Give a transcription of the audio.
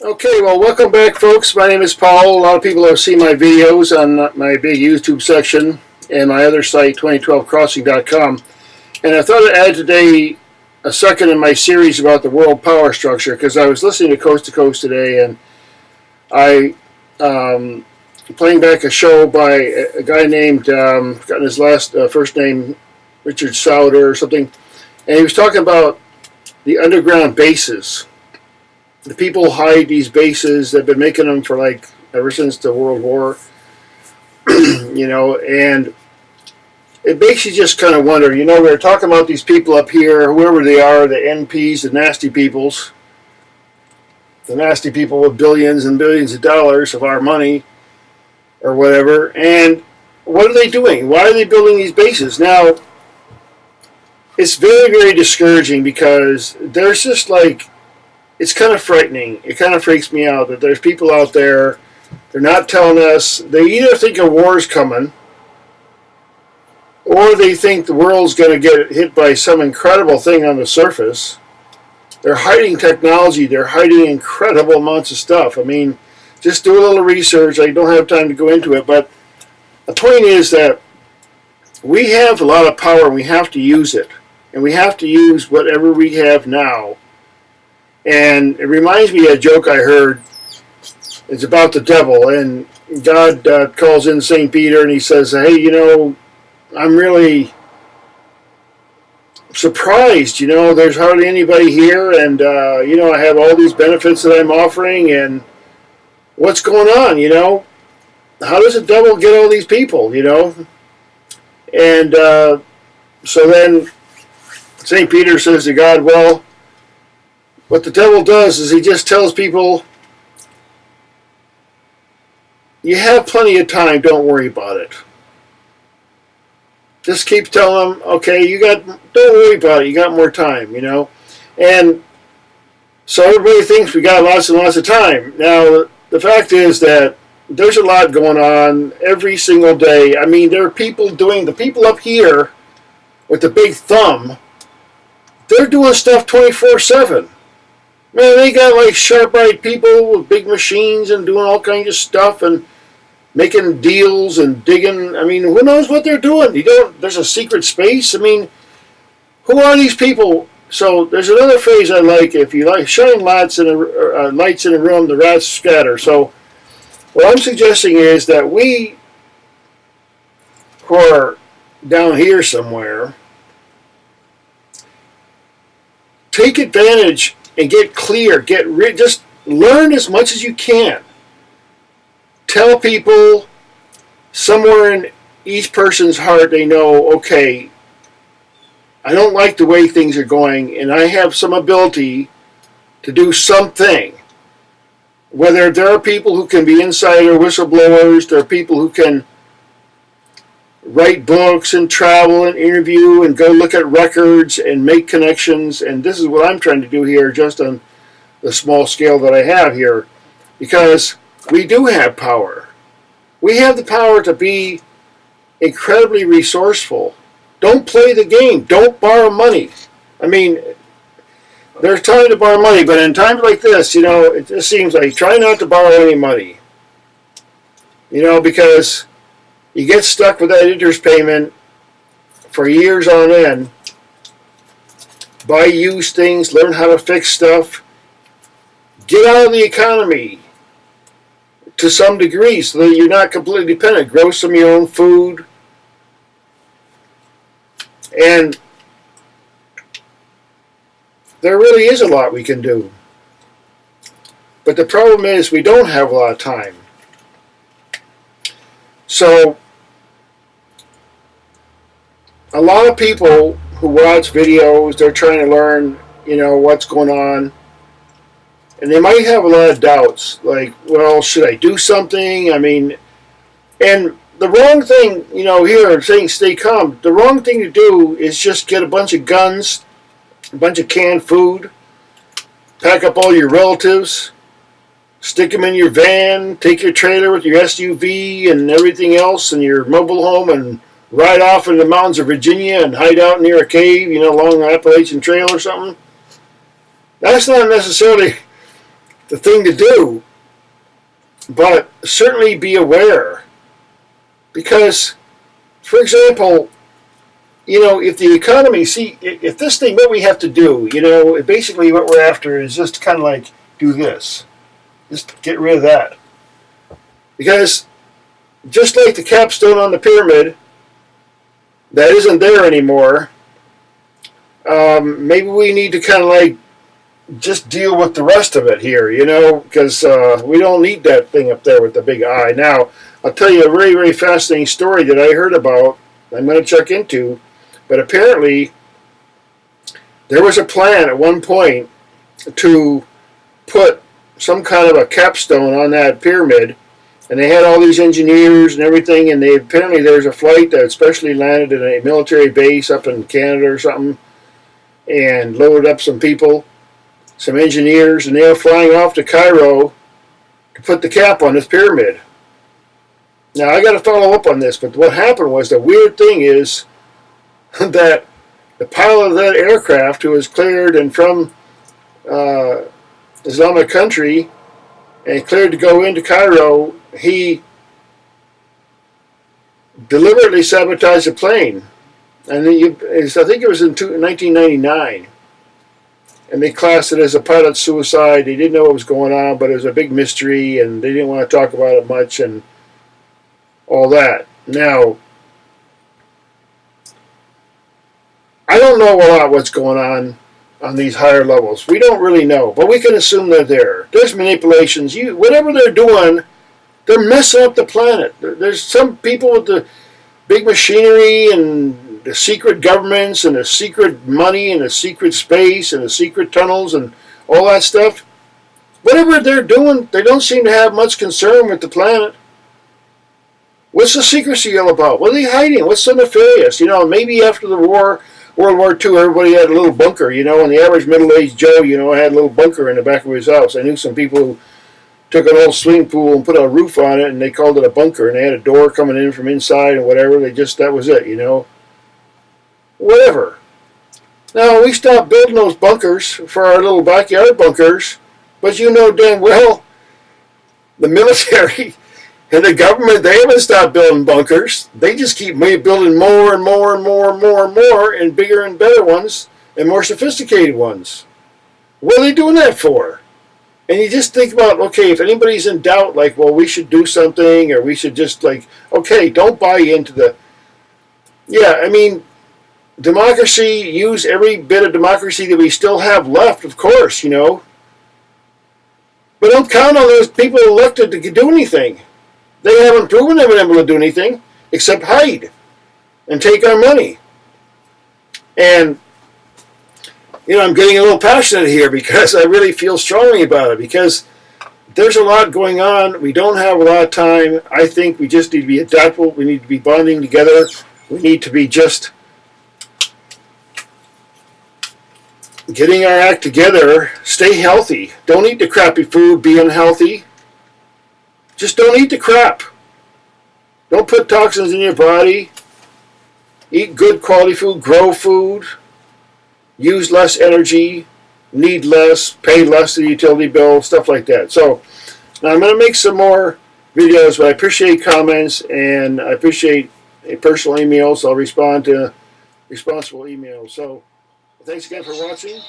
Okay, well, welcome back, folks. My name is Paul. A lot of people have seen my videos on my big YouTube section and my other site, 2012crossing.com. And I thought I'd add today a second in my series about the world power structure, because I was listening to Coast to Coast today, and I playing back a show by a guy named, forgotten his first name, Richard Sauder or something, and he was talking about the underground bases. The people hide these bases. They've been making them for ever since the World War, and it makes you just kind of wonder. We're talking about these people up here, whoever they are, the NPs, the nasty people with billions and billions of dollars of our money or whatever. And what are they doing? Why are they building these bases? Now, it's very, very discouraging, because there's just it's kind of frightening. It kind of freaks me out that there's people out there, they're not telling us. They either think a war's coming, or they think the world's going to get hit by some incredible thing on the surface. They're hiding technology. They're hiding incredible amounts of stuff. I mean, just do a little research. I don't have time to go into it, but the point is that we have a lot of power, and we have to use it. And we have to use whatever we have now. And it reminds me of a joke I heard. It's about the devil, and God calls in St. Peter, and he says, hey, I'm really surprised. There's hardly anybody here, and, I have all these benefits that I'm offering, and what's going on, How does the devil get all these people, And so then St. Peter says to God, well, what the devil does is he just tells people, you have plenty of time, don't worry about it. Just keep telling them, okay, don't worry about it, you got more time, And so everybody thinks we got lots and lots of time. Now, the fact is that there's a lot going on every single day. I mean, there are the people up here with the big thumb, they're doing stuff 24/7. Man, they got sharp-eyed people with big machines and doing all kinds of stuff and making deals and digging. I mean, who knows what they're doing? There's a secret space. I mean, who are these people? So there's another phrase I like. If you shine lights in a room, the rats scatter. So what I'm suggesting is that we, who are down here somewhere, take advantage and get clear, just learn as much as you can. Tell people somewhere in each person's heart they know, okay, I don't like the way things are going, and I have some ability to do something. Whether there are people who can be insider whistleblowers, there are people who can write books and travel and interview and go look at records and make connections. And this is what I'm trying to do here, just on the small scale that I have here, because we do have power. We have the power to be incredibly resourceful. Don't play the game. Don't borrow money. I mean, there's time to borrow money, but in times like this, it just seems like try not to borrow any money. Because you get stuck with that interest payment for years on end. Buy used things, learn how to fix stuff. Get out of the economy to some degree so that you're not completely dependent. Grow some of your own food. And there really is a lot we can do. But the problem is we don't have a lot of time. So a lot of people who watch videos, they're trying to learn, what's going on. And they might have a lot of doubts, like, well, should I do something? I mean, and the wrong thing, here, saying stay calm, the wrong thing to do is just get a bunch of guns, a bunch of canned food, pack up all your relatives, stick them in your van, take your trailer with your SUV and everything else and your mobile home, and ride off in the mountains of Virginia and hide out near a cave, along the Appalachian Trail or something. That's not necessarily the thing to do. But certainly be aware, because, for example, if the economy, if this thing, what we have to do, basically what we're after is just kind of like do this, just get rid of that, because just like the capstone on the pyramid that isn't there anymore, maybe we need to kind of like just deal with the rest of it here, because we don't need that thing up there with the big eye. Now, I'll tell you a very, very fascinating story that I heard about, I'm going to check into, but apparently there was a plan at one point to put some kind of a capstone on that pyramid, and they had all these engineers and everything, and apparently there's a flight that specially landed in a military base up in Canada or something, and loaded up some people, some engineers, and they were flying off to Cairo to put the cap on this pyramid. Now, I got to follow up on this, but what happened was, the weird thing is that the pilot of that aircraft, who was cleared and from Islamic country and cleared to go into Cairo, he deliberately sabotaged the plane. And I think it was in 1999. And they classed it as a pilot suicide. They didn't know what was going on, but it was a big mystery, and they didn't want to talk about it much and all that. Now, I don't know a lot what's going on these higher levels. We don't really know, but we can assume they're there. There's manipulations. Whatever they're doing, they're messing up the planet. There's some people with the big machinery and the secret governments and the secret money and the secret space and the secret tunnels and all that stuff. Whatever they're doing, they don't seem to have much concern with the planet. What's the secrecy all about? What are they hiding? What's so nefarious? Maybe after the war, World War II, everybody had a little bunker, and the average middle-aged Joe, had a little bunker in the back of his house. I knew some people who took an old swimming pool and put a roof on it, and they called it a bunker, and they had a door coming in from inside and whatever. That was it, Whatever. Now, we stopped building those bunkers for our little backyard bunkers, but damn well the military and the government, they haven't stopped building bunkers. They just keep building more and more and more and more and more and bigger and better ones and more sophisticated ones. What are they doing that for? And you just think about, okay, if anybody's in doubt, like, well, we should do something, or we should just, like, okay, don't buy into the... Yeah, I mean, democracy, use every bit of democracy that we still have left, of course, But don't count on those people elected to do anything. They haven't proven they've been able to do anything except hide and take our money. And, I'm getting a little passionate here because I really feel strongly about it, because there's a lot going on. We don't have a lot of time. I think we just need to be adaptable. We need to be bonding together. We need to be just getting our act together. Stay healthy. Don't eat the crappy food. Be unhealthy. Just don't eat the crap. Don't put toxins in your body. Eat good quality food. Grow food. Use less energy. Need less. Pay less to the utility bill. Stuff like that. So, now I'm going to make some more videos, but I appreciate comments, and I appreciate a personal email, so I'll respond to responsible emails. So, thanks again for watching.